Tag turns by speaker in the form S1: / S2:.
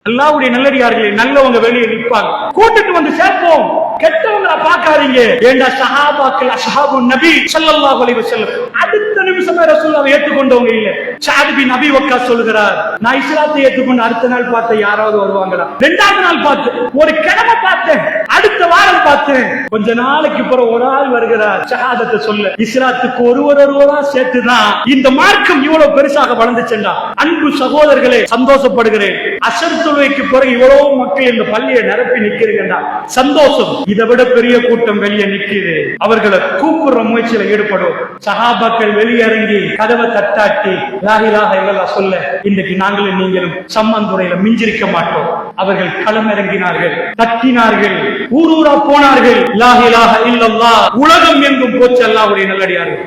S1: அல்லாஹ்வுடைய நல்லடியார்களே, நல்லவங்க வெளியே நிற்பாங்க, கூட்டிட்டு வந்து சேர்ப்போம். கெட்டவங்களை பார்க்காதீங்க. ஏண்டா சஹாபாக்கள் அஸ்ஹாபுன் நபி ஸல்லல்லாஹு அலைஹி வஸல்லம் அடுத்த நிமிஷமே ரசூலுல்லாஹ் ஏற்றுக்கொண்டவங்க இல்ல. ஸஅத் பின் அபி வக்காஸ் சொல்கிறார், நான் இஸ்லாத்தை ஏற்றுக்கொண்டு அடுத்த நாள் பார்த்தேன் யாராவது வருவாங்களா, இரண்டாவது நாள் பார்த்தேன், ஒரு கிழமை பார்த்தேன், அடுத்த வாரம் பார்த்தேன், கொஞ்ச நாளைக்கு பிறகு ஒரு ஆள் வருகிறார் ஷஹாதத்தை சொல்ல. இஸ்லாத்துக்கு ஒருவரா சேர்த்துதான் இந்த மார்க்கம் இவ்வளவு பெருசாக வளர்ந்துச்சுண்டா. அன்பு சகோதரர்களே, சந்தோஷப்படுகிறேன். அசர் தொழுகைக்கு பிறகு இவ்வளவு மக்கள் இந்த பள்ளியை நிரப்பி நிக்கிறீங்கடா, சந்தோஷம். இதை விட பெரிய கூட்டம் வெளியே நிக்குது. அவர்களை கூப்பிடுற முயற்சியில ஈடுபடும். சஹாபாக்கள் வெளியிறங்கி கதவை தட்டாட்டி லா இலாஹ இல்லல்லாஹ் சொல்ல இன்றைக்கு நாங்களும் நீங்களும் சம்மந்துறையில மிஞ்சிருக்க மாட்டோம். அவர்கள் களமிறங்கினார்கள், தட்டினார்கள், ஊரூரா போனார்கள். லா இலாஹ இல்லல்லாஹ் உலகம் எங்கும் போச்சு. அல்லாஹ்வுடைய நல்லடியார்கள்.